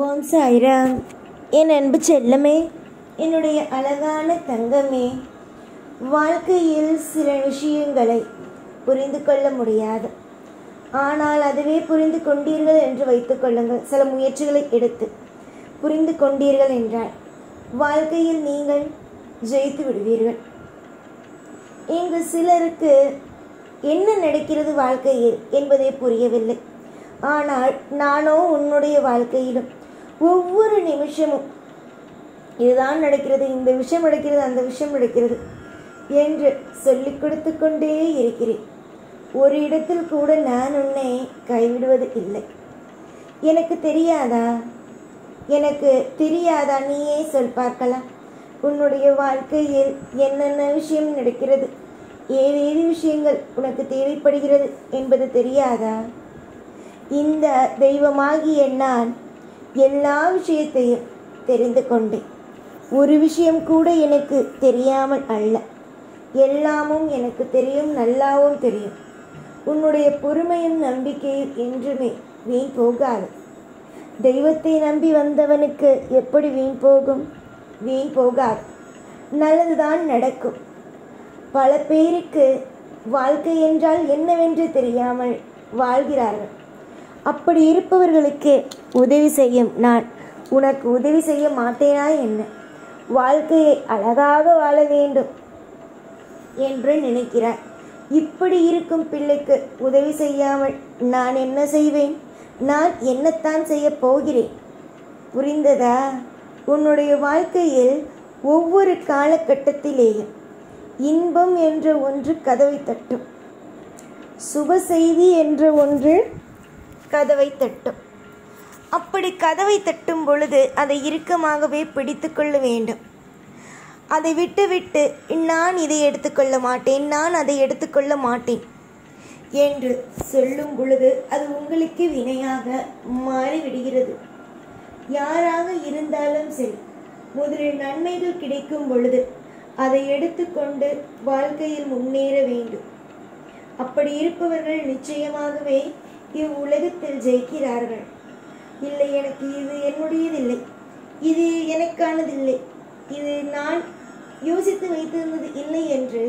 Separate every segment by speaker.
Speaker 1: ஓம் சாய்ராம். என் அன்பு செல்லமே, என்னுடைய அழகான தங்கமே, வாழ்க்கையில் சில விஷயங்களை புரிந்து கொள்ள முடியாது. ஆனால் அதுவே புரிந்து கொண்டீர்கள் என்று வைத்துக் கொள்ளுங்கள். சில முயற்சிகளை எடுத்து புரிந்து கொண்டீர்கள் என்றால் வாழ்க்கையில் நீங்கள் ஜெயித்து விடுவீர்கள். இங்கு சிலருக்கு என்ன நடக்கிறது வாழ்க்கையில் என்பதே புரியவில்லை. ஆனால் நானோ உன்னுடைய வாழ்க்கையிலும் ஒவ்வொரு நிமிஷமும் இதுதான் நடக்கிறது, இந்த விஷயம் நடக்கிறது, அந்த விஷயம் நடக்கிறது என்று சொல்லிக் கொடுத்து கொண்டே இருக்கிறேன். ஒரு இடத்தில் கூட நான் உன்னை கைவிடுவது இல்லை. எனக்கு தெரியாதா? நீயே சொல் பார்க்கலாம். உன்னுடைய வாழ்க்கையில் என்னென்ன விஷயம் நடக்கிறது, ஏதேது விஷயங்கள் உனக்கு தேவைப்படுகிறது என்பது தெரியாதா? இந்த தெய்வமாகிய நான் எல்லா விஷயத்தையும் தெரிந்து கொண்டேன். ஒரு விஷயம் கூட எனக்கு தெரியாமல் அல்ல, எல்லாமும் எனக்கு தெரியும், நல்லாவும் தெரியும். உன்னுடைய பொறுமையும் நம்பிக்கையும் என்றுமே வீண் போகாது. தெய்வத்தை நம்பி வந்தவனுக்கு எப்படி வீண் போகும்? வீண் போகாது, நல்லதுதான் நடக்கும். பல பேருக்கு வாழ்க்கை என்றால் என்னவென்று தெரியாமல் வாழ்கிறார்கள். அப்படி இருப்பவர்களுக்கு உதவி செய்யும் நான் உனக்கு உதவி செய்ய மாட்டேனா என்ன? வாழ்க்கையை அழகாக வாழ வேண்டும் என்று நினைக்கிறாய். இப்படி இருக்கும் பிள்ளைக்கு உதவி செய்யாமல் நான் என்ன செய்வேன்? நான் என்னத்தான் செய்ய போகிறேன்? புரிந்ததா? உன்னுடைய வாழ்க்கையில் ஒவ்வொரு காலகட்டத்திலேயும் இன்பம் என்ற ஒன்று கதவை தட்டும், சுப செய்தி என்ற ஒன்று கதவை தட்டும். அப்படி கதவை தட்டும் பொழுது அதை இறுக்கமாகவே பிடித்து கொள்ள வேண்டும். அதை விட்டுவிட்டு நான் இதை எடுத்துக்கொள்ள மாட்டேன், நான் அதை எடுத்துக்கொள்ள மாட்டேன் என்று சொல்லும் பொழுது அது உங்களுக்கு வினையாக மாறிவிடுகிறது. யாராக இருந்தாலும் சரி, முதலில் நன்மைகள் கிடைக்கும் பொழுது அதை எடுத்துக்கொண்டு வாழ்க்கையில் முன்னேற வேண்டும். அப்படி இருப்பவர்கள் நிச்சயமாகவே இவ்வுலகத்தில் ஜெயிக்கிறார்கள். இல்லை, எனக்கு இது என்னுடையதில்லை, இது எனக்கானதில்லை, இது நான் யோசித்து வைத்திருந்தது இல்லை என்று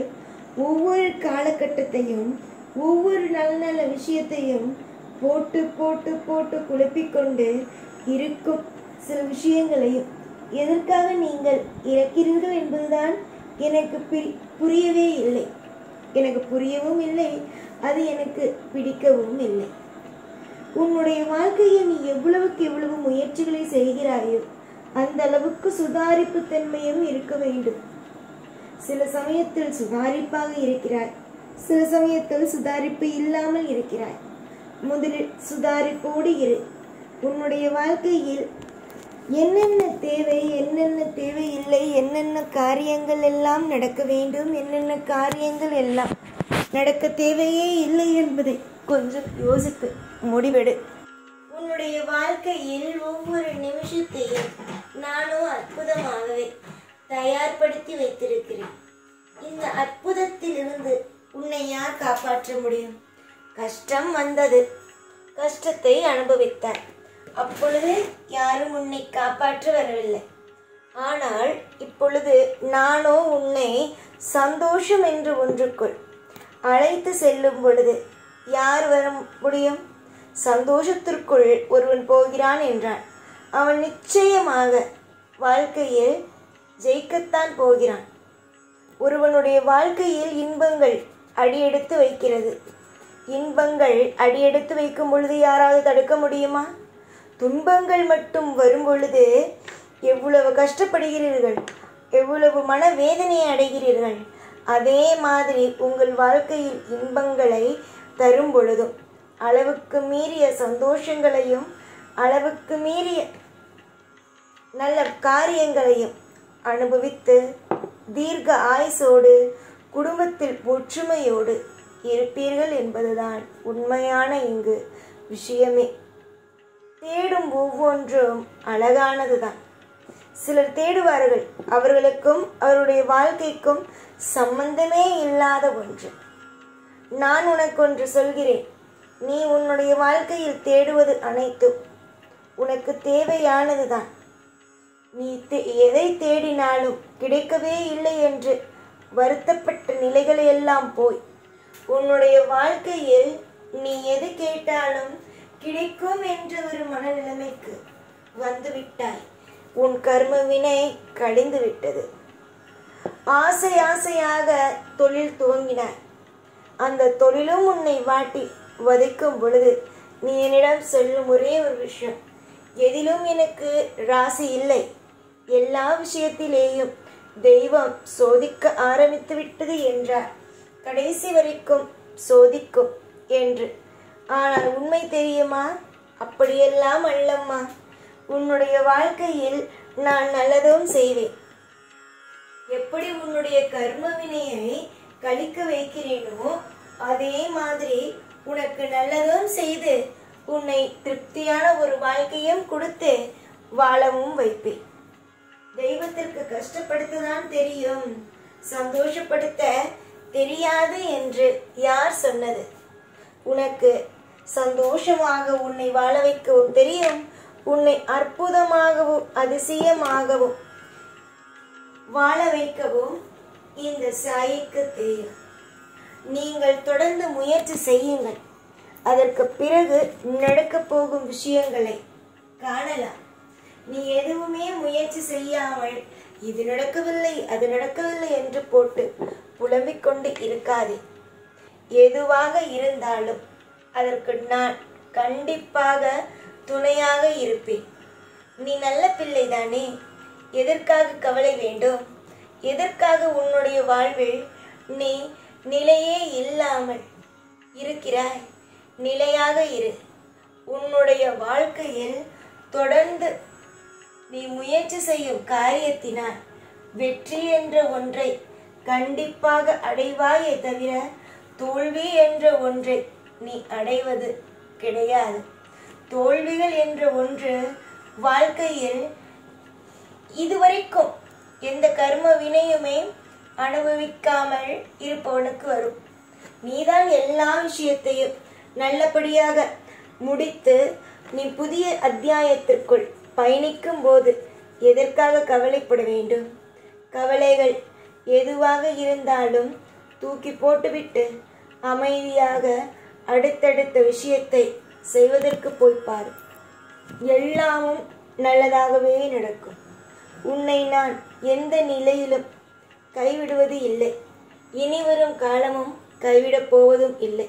Speaker 1: ஒவ்வொரு காலகட்டத்தையும் ஒவ்வொரு நல்ல நல்ல விஷயத்தையும் போட்டு போட்டு போட்டு குழப்பிக்கொண்டு இருக்கும் சில விஷயங்களையும் எதற்காக நீங்கள் இறக்கிறீர்கள் என்பதுதான் எனக்கு புரியவே இல்லை. எனக்கு புரியவும் இல்லை, அது எனக்கு பிடிக்கவும் இல்லை. உன்னுடைய வாழ்க்கையில் நீ எவ்வளவுக்கு எவ்வளவு முயற்சிகளை செய்கிறாயோ அந்த அளவுக்கு சுதாரிப்பு தன்மையும் இருக்க வேண்டும். சில சமயத்தில் சுதாரிப்பாக இருக்கிறாய், சில சமயத்தில் சுதாரிப்பு இல்லாமல் இருக்கிறாய். முதலில் சுதாரிப்போடு இரு. உன்னுடைய வாழ்க்கையில் என்னென்ன தேவை, என்னென்ன தேவையில்லை, என்னென்ன காரியங்கள் எல்லாம் நடக்க வேண்டும், என்னென்ன காரியங்கள் எல்லாம் நடக்க தேவையே இல்லை என்பதை கொஞ்சம் யோசித்து முடிவெடு. உன்னுடைய வாழ்க்கையில் ஒவ்வொரு நிமிஷத்தையும் நானும் அற்புதமாகவே தயார்படுத்தி வைத்திருக்கிறேன். இந்த அற்புதத்தில் இருந்து உன்னை யார் காப்பாற்ற முடியும்? கஷ்டம் வந்தது, கஷ்டத்தை அனுபவித்தார். அப்பொழுது யாரும் உன்னை காப்பாற்ற வரவில்லை. ஆனால் இப்பொழுது நானோ உன்னை சந்தோஷம் என்று ஒன்றுக்குள் அழைத்து செல்லும் பொழுது யார் வர முடியும்? சந்தோஷத்திற்குள் ஒருவன் போகிறான் என்றான், அவன் நிச்சயமாக வாழ்க்கையில் ஜெயிக்கத்தான் போகிறான். ஒருவனுடைய வாழ்க்கையில் இன்பங்கள் அடியெடுத்து வைக்கிறது. இன்பங்கள் அடியெடுத்து வைக்கும் பொழுது யாராவது தடுக்க முடியுமா? துன்பங்கள் மட்டும் வரும் பொழுது எவ்வளவு கஷ்டப்படுகிறீர்கள், எவ்வளவு மனவேதனையை அடைகிறீர்கள். அதே மாதிரி உங்கள் வாழ்க்கையில் இன்பங்களை தரும் பொழுதும் அளவுக்கு மீறிய சந்தோஷங்களையும் அளவுக்கு மீறிய நல்ல காரியங்களையும் அனுபவித்து தீர்க்க ஆயுசோடு குடும்பத்தில் ஒற்றுமையோடு இருப்பீர்கள் என்பதுதான் உண்மையான இங்கு விஷயமே. தேடும் ஒவ்வொன்றும் அழகானதுதான். சிலர் தேடுவார்கள், அவர்களுக்கும் அவருடைய வாழ்க்கைக்கும் சம்பந்தமே இல்லாத ஒன்று. நான் உனக்கு ஒன்று சொல்கிறேன், நீ உன்னுடைய வாழ்க்கையில் தேடுவது அனைத்தும் உனக்கு தேவையானதுதான். நீ எதை தேடினாலும் கிடைக்கவே இல்லை என்று வருத்தப்பட்ட நிலைகளையெல்லாம் போய் உன்னுடைய வாழ்க்கையில் நீ எது கேட்டாலும் கிடைக்கும் என்ற ஒரு மனநிலைமைக்கு வந்துவிட்டாய். உன் கர்ம வினை கழிந்து விட்டது. ஆசை ஆசையாக தொழில் துவங்கினாய். அந்த தொழிலும் உன்னை வாட்டி வதைக்கும் பொழுது நீ என்னிடம் சொல்லும் ஒரே ஒரு விஷயம், எதிலும் எனக்கு ராசி இல்லை, எல்லா விஷயத்திலேயும் தெய்வம் சோதிக்க ஆரம்பித்து விட்டது என்றார். கடைசி வரைக்கும் சோதிக்கும் என்று. ஆனால் உண்மை தெரியுமா? அப்படியெல்லாம் அல்லம்மா. உன்னுடைய வாழ்க்கையில் நான் நல்லதும் செய்வேன். எப்படி உன்னுடைய கர்ம வினையை கழிக்க வைக்கிறேனோ அதே மாதிரி உனக்கு நல்லதும் செய்து உன்னை திருப்தியான ஒரு வாழ்க்கையும் கொடுத்து வாழவும் வைப்பேன். தெய்வத்திற்கு கஷ்டப்படுத்ததான் தெரியும், சந்தோஷப்படுத்த தெரியாது என்று யார் சொன்னது? உனக்கு சந்தோஷமாக உன்னை வாழ வைக்கவும் தெரியும், உன்னை அற்புதமாகவும் அதிசயமாகவும் வாழ வைக்கவும் இந்த சாயிக்கு தெரியும். நீங்கள் தொடர்ந்து முயற்சி செய்யுங்கள். அதற்கு பிறகு நடக்கப் போகும் விஷயங்களை காணலாம். நீ எதுவுமே முயற்சி செய்யாமல் இது நடக்கவில்லை அது நடக்கவில்லை என்று போட்டு புலம்பிக் கொண்டு இருக்காதே. எதுவாக இருந்தாலும் அதற்கு நான் கண்டிப்பாக துணையாக இருப்பேன். நீ நல்ல பிள்ளைதானே, எதற்காக கவலை வேண்டும்? எதற்காக உன்னுடைய வாழ்வில் நீ நிலையே இல்லாமல் இருக்கிறாய்? நிலையாக இரு. உன்னுடைய வாழ்க்கையில் தொடர்ந்து நீ முயற்சி செய்யும் காரியத்தினால் வெற்றி என்ற ஒன்றை கண்டிப்பாக அடைவாயே தவிர தோல்வி என்ற ஒன்றை நீ அடைவது கிடையாது. தோல்விகள் என்ற ஒன்று வாழ்க்கையில் இதுவரைக்கும் எந்த கர்ம வினையுமே அனுபவிக்காமல் இருப்பவனுக்கு வரும். நீதான் எல்லா விஷயத்தையும் நல்லபடியாக முடித்து நீ புதிய அத்தியாயத்திற்குள் பயணிக்கும் போது எதற்காக கவலைப்பட வேண்டும்? கவலைகள் எதுவாக இருந்தாலும் தூக்கி போட்டுவிட்டு அமைதியாக அடுத்தடுத்த விஷயத்தை செய்வதற்கு போய்ப்பார். எல்லாமும் நல்லதாகவே நடக்கும். உன்னை நான் எந்த நிலையிலும் கைவிடுவது இல்லை. இனி வரும் காலமும் கைவிடப் போவதும் இல்லை.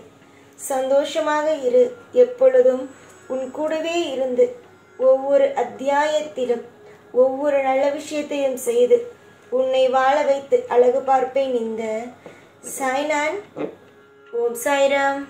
Speaker 1: சந்தோஷமாக இரு. எப்பொழுதும் உன் கூடவே இருந்து ஒவ்வொரு அத்தியாயத்திலும் ஒவ்வொரு நல்ல விஷயத்தையும் செய்து உன்னை வாழ வைத்து அழகு பார்ப்பேன். இந்த சாய்நான். ஓம் சாய்ராம்.